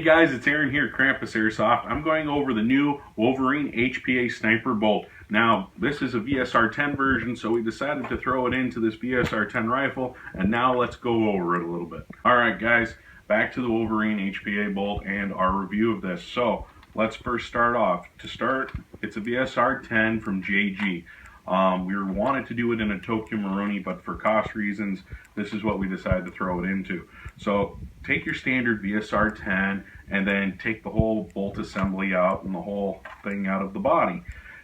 Hey guys, it's Aaron here at Krampus Airsoft. I'm going over the new Wolverine HPA SNIPER bolt. Now, this is a VSR-10 version, so we decided to throw it into this VSR-10 rifle, and now let's go over it a little bit. Alright guys, back to the Wolverine HPA bolt and our review of this. So, let's first start off. To start, it's a VSR-10 from JG. We wanted to do it in a Tokyo Maroni, but for cost reasons, this is what we decided to throw it into. So take your standard VSR-10 and then take the whole bolt assembly out and the whole thing out of the body.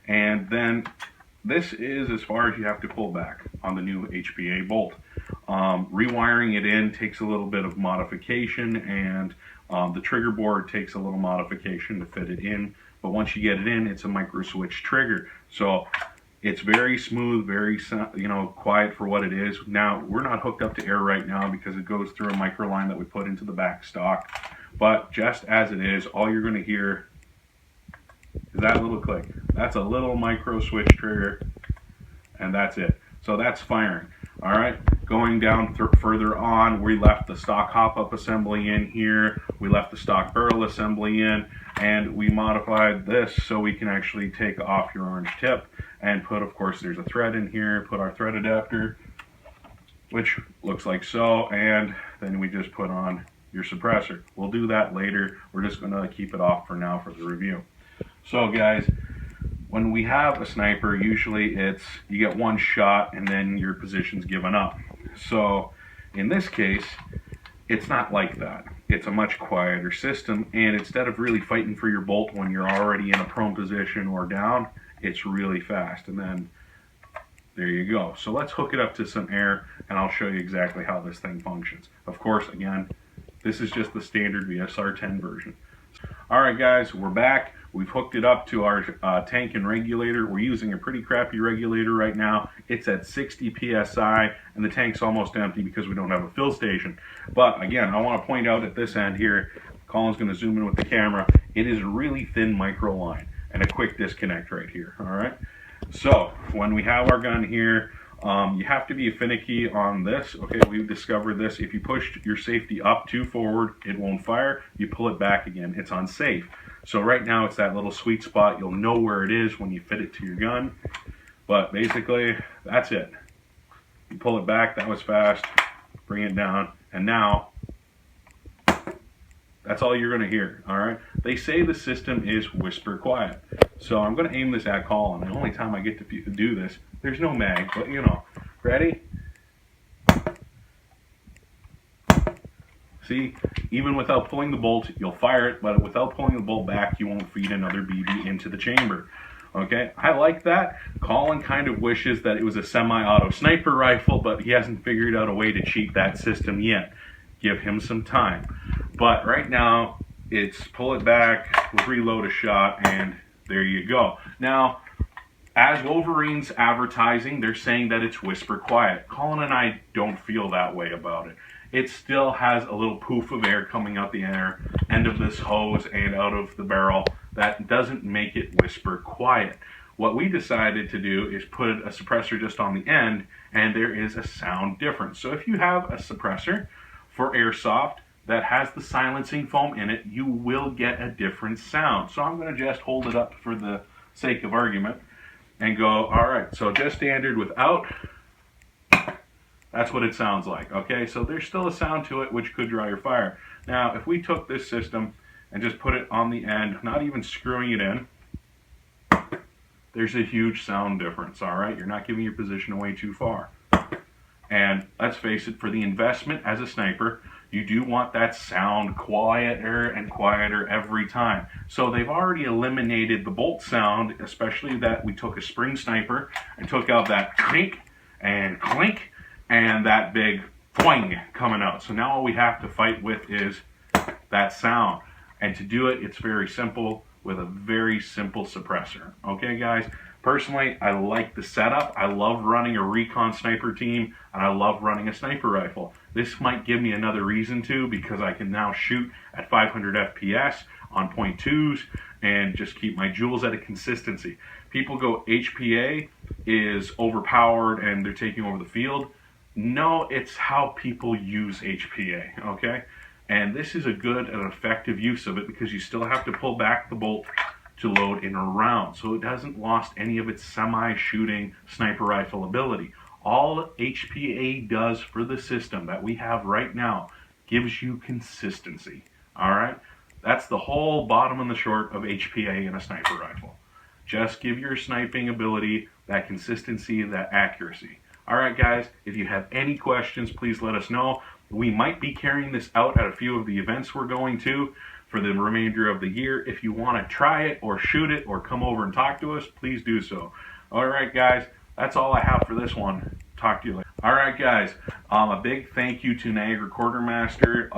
And then this is as far as you have to pull back on the new HPA bolt. Rewiring it in takes a little bit of modification, and the trigger board takes a little modification to fit it in. But once you get it in, it's a micro switch trigger. So it's very smooth, very quiet for what it is. Now, we're not hooked up to air right now because it goes through a micro line that we put into the back stock. But just as it is, all you're going to hear is that little click. That's a little micro switch trigger, and that's it. So that's firing. All right, going down further on, we left the stock hop-up assembly in here. We left the stock barrel assembly in, and we modified this so we can actually take off your orange tip and put, of course, there's a thread in here, put our thread adapter, which looks like so, and then we just put on your suppressor. We'll do that later. We're just going to keep it off for now for the review. So guys, when we have a sniper, usually it's you get one shot and then your position's given up. So in this case, it's not like that. It's a much quieter system, and instead of really fighting for your bolt when you're already in a prone position or down, it's really fast, and then there you go. So let's hook it up to some air, and I'll show you exactly how this thing functions. Of course, again, this is just the standard VSR-10 version. Alright guys, we're back. We've hooked it up to our tank and regulator. We're using a pretty crappy regulator right now. It's at 60 PSI, and the tank's almost empty because we don't have a fill station. But again, I want to point out at this end here, Colin's going to zoom in with the camera, it is a really thin micro line and a quick disconnect right here. Alright, so when we have our gun here, you have to be finicky on this. Okay, we've discovered this. If you push your safety up too forward, it won't fire. You pull it back again, it's unsafe. So right now it's that little sweet spot. You'll know where it is when you fit it to your gun. But basically, that's it. You pull it back, that was fast. Bring it down, and now that's all you're going to hear. All right. They say the system is whisper quiet. So I'm going to aim this at Colin. The only time I get to do this, there's no mag, but you know. Ready? See, even without pulling the bolt, you'll fire it, but without pulling the bolt back, you won't feed another BB into the chamber. Okay, I like that. Colin kind of wishes that it was a semi-auto sniper rifle, but he hasn't figured out a way to cheat that system yet. Give him some time. But right now, it's pull it back, reload a shot, and there you go. Now, as Wolverine's advertising, they're saying that it's whisper quiet. Colin and I don't feel that way about it. It still has a little poof of air coming out the end of this hose and out of the barrel. That doesn't make it whisper quiet. What we decided to do is put a suppressor just on the end, and there is a sound difference. So if you have a suppressor for airsoft that has the silencing foam in it, you will get a different sound. So I'm going to just hold it up for the sake of argument and go, all right, so just standard without. That's what it sounds like, okay? So there's still a sound to it which could draw your fire. Now, if we took this system and just put it on the end, not even screwing it in, there's a huge sound difference, all right? You're not giving your position away too far. And let's face it, for the investment as a sniper, you do want that sound quieter and quieter every time. So they've already eliminated the bolt sound, especially that we took a spring sniper and took out that clink and clink and that big poing coming out. So now all we have to fight with is that sound. And to do it, it's very simple with a very simple suppressor. Okay, guys? Personally, I like the setup. I love running a recon sniper team, and I love running a sniper rifle. This might give me another reason to, because I can now shoot at 500 FPS on .2s and just keep my joules at a consistency. People go, HPA is overpowered and they're taking over the field. No, it's how people use HPA, okay? And this is a good and effective use of it because you still have to pull back the bolt to load in a round, so it hasn't lost any of its semi-shooting sniper rifle ability. All HPA does for the system that we have right now gives you consistency. All right, that's the whole bottom and the short of HPA in a sniper rifle. Just give your sniping ability that consistency, that accuracy. All right, guys, if you have any questions, please let us know. We might be carrying this out at a few of the events we're going to for the remainder of the year. If you want to try it or shoot it or come over and talk to us, please do so. All right, guys, that's all I have for this one. Talk to you later. All right, guys, a big thank you to Niagara Quartermaster.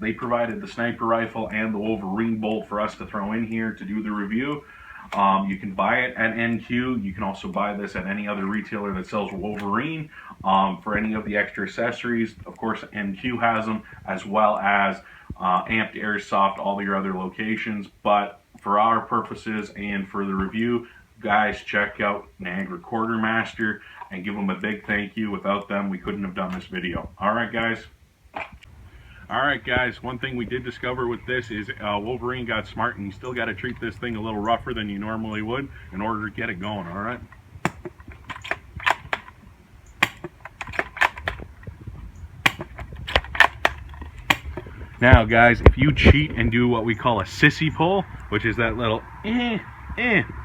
They provided the sniper rifle and the Wolverine bolt for us to throw in here to do the review. You can buy it at NQ. You can also buy this at any other retailer that sells Wolverine for any of the extra accessories. Of course, NQ has them, as well as Amped Airsoft, all your other locations. But for our purposes and for the review, guys, check out Niagara Quartermaster and give them a big thank you. Without them, we couldn't have done this video. All right, guys. All right, guys, one thing we did discover with this is Wolverine got smart, and you still got to treat this thing a little rougher than you normally would in order to get it going. All right. Now, guys, if you cheat and do what we call a sissy pull, which is that little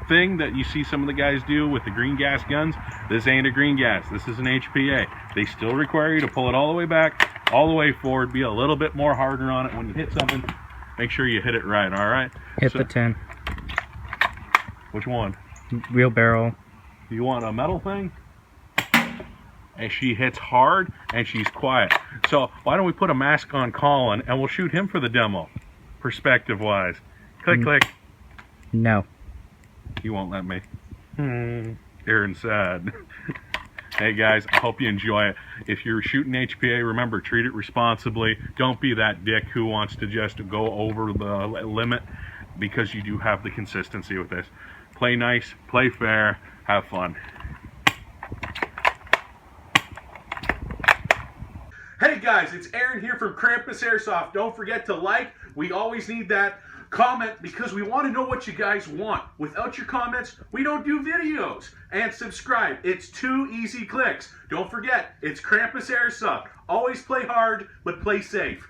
thing that you see some of the guys do with the green gas guns, this ain't a green gas. This is an HPA. They still require you to pull it all the way back, all the way forward, be a little bit more harder on it when you hit something. Make sure you hit it right, all right? Hit the 10. Which one? Wheelbarrow. You want a metal thing? And she hits hard and she's quiet. So why don't we put a mask on Colin and we'll shoot him for the demo, perspective-wise. Click, click. No. You won't let me. Aaron's sad. Hey guys, I hope you enjoy it. If you're shooting HPA, remember, treat it responsibly. Don't be that dick who wants to just go over the limit, because you do have the consistency with this. Play nice, play fair, have fun. Hey guys, it's Aaron here from Krampus Airsoft. Don't forget to like. We always need that. Comment, because we want to know what you guys want. Without your comments, we don't do videos. And subscribe. It's 2 easy clicks. Don't forget, it's Krampus Airsoft. Always play hard, but play safe.